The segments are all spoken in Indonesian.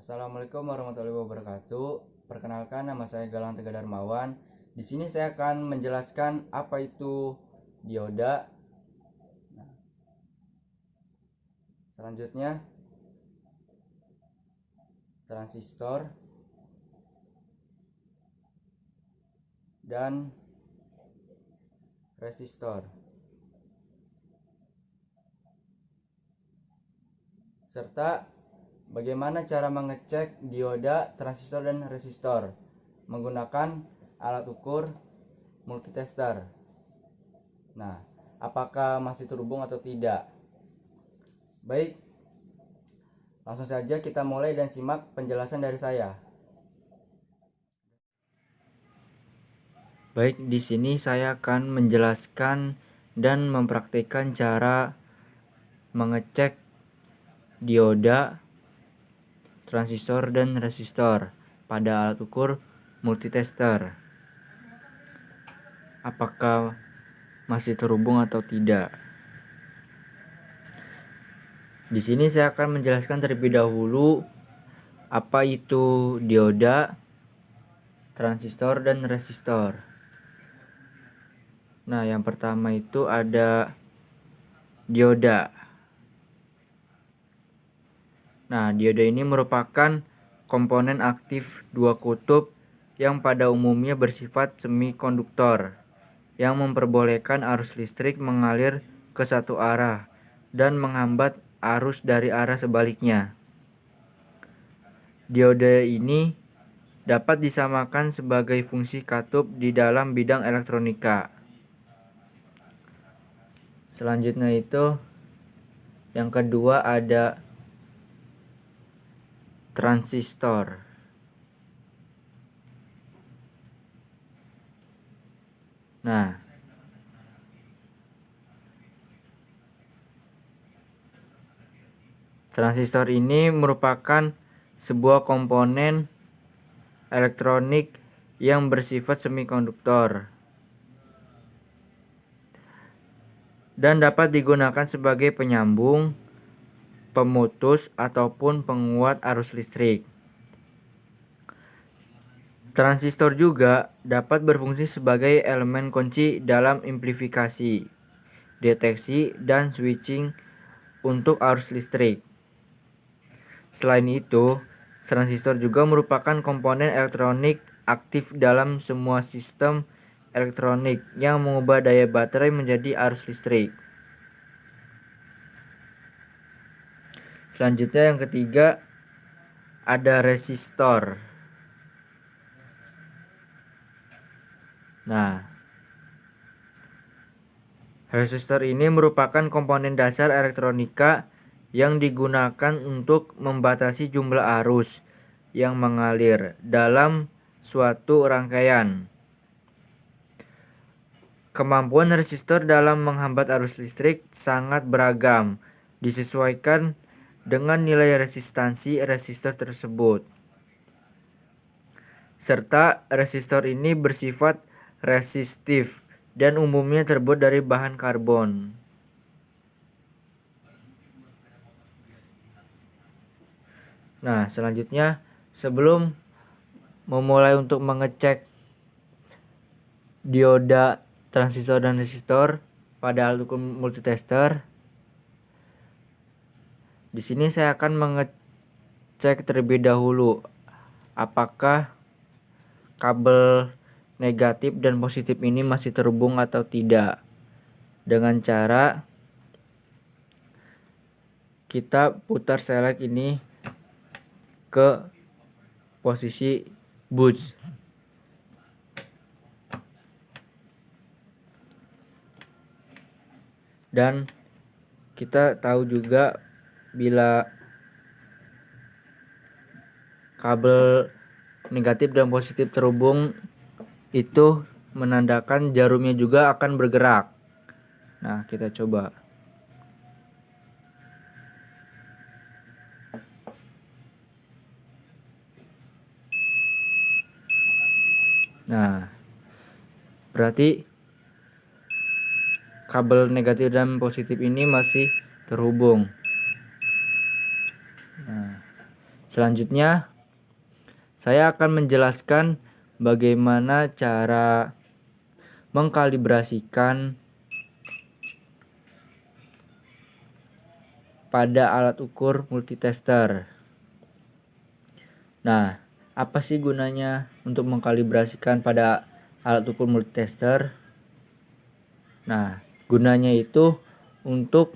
Assalamualaikum warahmatullahi wabarakatuh. Perkenalkan, nama saya Galang Tegar Darmawan. Di sini saya akan menjelaskan apa itu dioda. Selanjutnya, transistor dan resistor, serta bagaimana cara mengecek dioda, transistor, dan resistor menggunakan alat ukur multitester. Nah, apakah masih terhubung atau tidak? Baik, langsung saja kita mulai dan simak penjelasan dari saya. Baik, di sini saya akan menjelaskan dan mempraktikkan cara mengecek dioda, transistor, dan resistor pada alat ukur multitester. Apakah masih terhubung atau tidak? Di sini saya akan menjelaskan terlebih dahulu apa itu dioda, transistor, dan resistor. Nah, yang pertama itu ada dioda. Nah, dioda ini merupakan komponen aktif dua kutub yang pada umumnya bersifat semikonduktor, yang memperbolehkan arus listrik mengalir ke satu arah dan menghambat arus dari arah sebaliknya. Dioda ini dapat disamakan sebagai fungsi katup di dalam bidang elektronika. Selanjutnya itu yang kedua ada transistor. Nah, transistor ini merupakan sebuah komponen elektronik yang bersifat semikonduktor dan dapat digunakan sebagai penyambung, pemutus, ataupun penguat arus listrik. Transistor juga dapat berfungsi sebagai elemen kunci dalam amplifikasi, deteksi, dan switching untuk arus listrik. Selain itu, transistor juga merupakan komponen elektronik aktif dalam semua sistem elektronik yang mengubah daya baterai menjadi arus listrik. Selanjutnya yang ketiga ada resistor. Nah, resistor ini merupakan komponen dasar elektronika yang digunakan untuk membatasi jumlah arus yang mengalir dalam suatu rangkaian. Kemampuan resistor dalam menghambat arus listrik sangat beragam, disesuaikan dengan nilai resistansi resistor tersebut. Serta resistor ini bersifat resistif dan umumnya terbuat dari bahan karbon. Nah, selanjutnya sebelum memulai untuk mengecek dioda, transistor, dan resistor pada alat ukur multitester, di sini saya akan mengecek terlebih dahulu apakah kabel negatif dan positif ini masih terhubung atau tidak, dengan cara kita putar select ini ke posisi boost. Dan kita tahu juga bila kabel negatif dan positif terhubung itu menandakan jarumnya juga akan bergerak. Nah, kita coba. Nah, berarti kabel negatif dan positif ini masih terhubung. Nah, Selanjutnya, saya akan menjelaskan bagaimana cara mengkalibrasikan pada alat ukur multitester. Nah, apa sih gunanya untuk mengkalibrasikan pada alat ukur multitester? Nah, gunanya itu untuk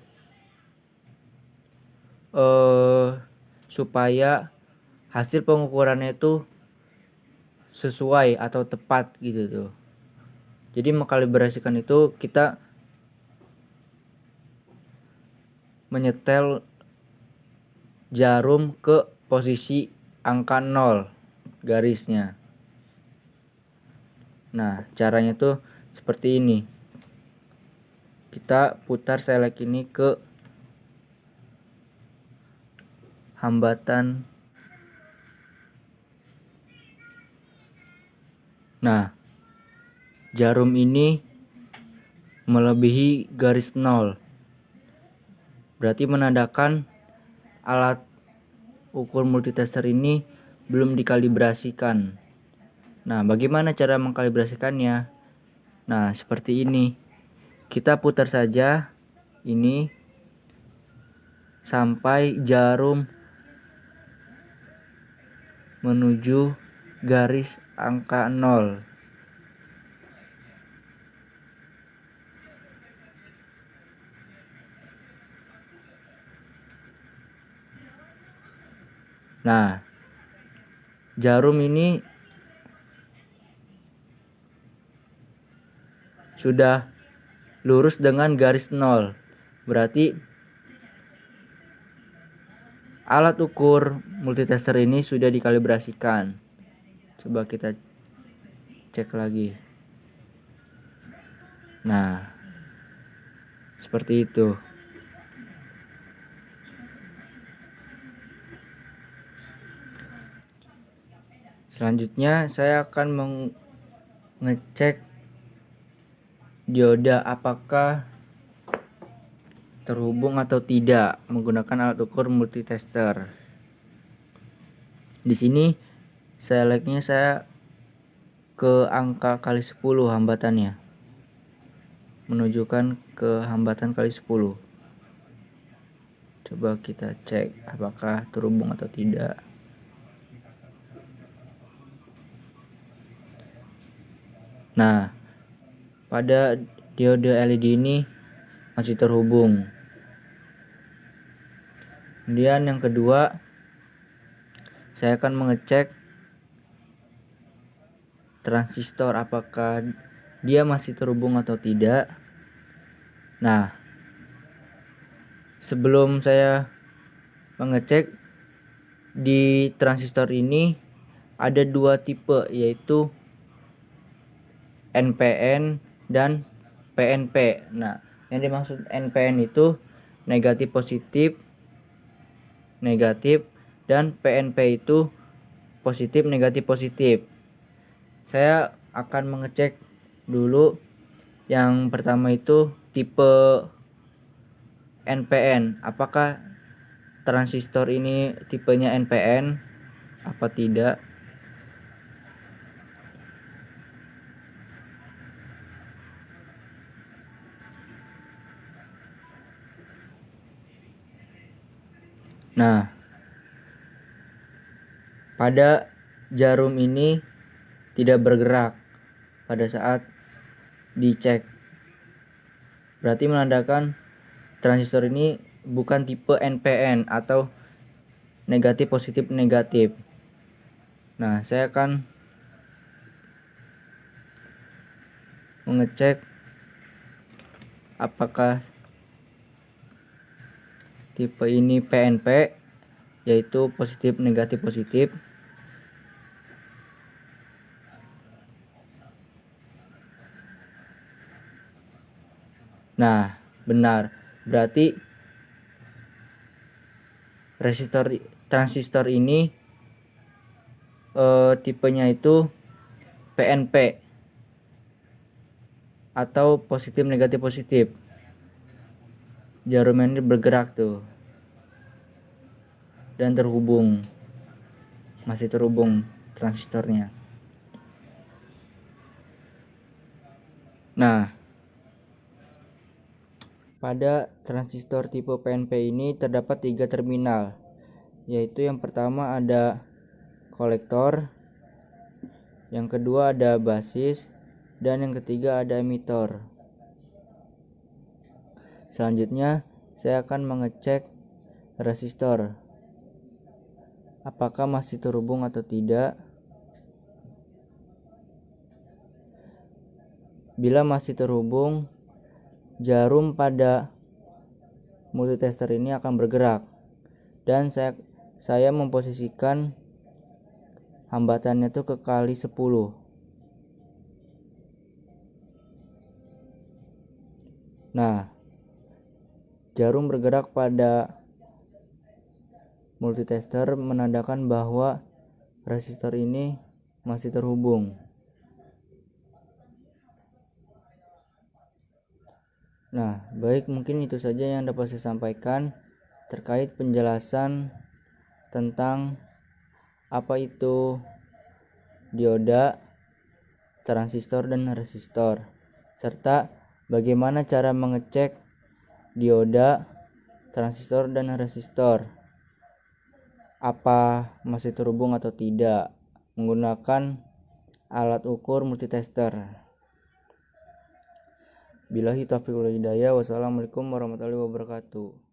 supaya hasil pengukurannya itu sesuai atau tepat gitu tuh. Jadi mengkalibrasikan itu kita menyetel jarum ke posisi angka 0 garisnya. Nah, caranya tuh seperti ini. Kita putar selek ini ke hambatan. Nah, jarum ini melebihi garis 0. Berarti menandakan alat ukur multitester ini belum dikalibrasikan. Nah, bagaimana cara mengkalibrasikannya? Nah, seperti ini. Kita putar saja ini sampai jarum menuju garis angka 0. Nah, jarum ini sudah lurus dengan garis 0. Berarti alat ukur multitester ini sudah dikalibrasikan. Coba kita cek lagi. Nah, seperti itu. Selanjutnya saya akan mengecek dioda apakah terhubung atau tidak menggunakan alat ukur multitester. Di sini seleknya saya ke angka kali 10 hambatannya. Menunjukkan ke hambatan kali 10. Coba kita cek apakah terhubung atau tidak. Nah, pada diode LED ini masih terhubung. Kemudian yang kedua, saya akan mengecek transistor apakah dia masih terhubung atau tidak. Nah, sebelum saya mengecek, di transistor ini ada dua tipe, yaitu NPN dan PNP. Nah, yang dimaksud NPN itu negatif positif negatif, dan PNP itu positif negatif positif. Saya akan mengecek dulu yang pertama itu tipe NPN. Apakah transistor ini tipenya NPN apa tidak? Nah, pada jarum ini tidak bergerak pada saat dicek. Berarti menandakan transistor ini bukan tipe NPN atau negatif positif negatif. Nah, saya akan mengecek apakah tipe ini PNP, yaitu positif negatif positif. Nah, benar. Berarti transistor ini tipenya itu PNP atau positif negatif positif. Jarum ini bergerak tuh dan terhubung. masih terhubung transistornya. Nah, pada transistor tipe PNP ini terdapat 3 terminal, yaitu yang pertama ada kolektor, yang kedua ada basis, dan yang ketiga ada emitor. Selanjutnya, saya akan mengecek resistor, apakah masih terhubung atau tidak. Bila masih terhubung, jarum pada multitester ini akan bergerak, dan saya memposisikan hambatannya itu ke kali 10. Nah, jarum bergerak pada multitester menandakan bahwa resistor ini masih terhubung. Nah, baik, mungkin itu saja yang dapat saya sampaikan terkait penjelasan tentang apa itu dioda, transistor, dan resistor, serta bagaimana cara mengecek dioda, transistor, dan resistor, apa masih terhubung atau tidak, menggunakan alat ukur multitester. Billahi taufiq wal hidayah. Wassalamualaikum warahmatullahi wabarakatuh.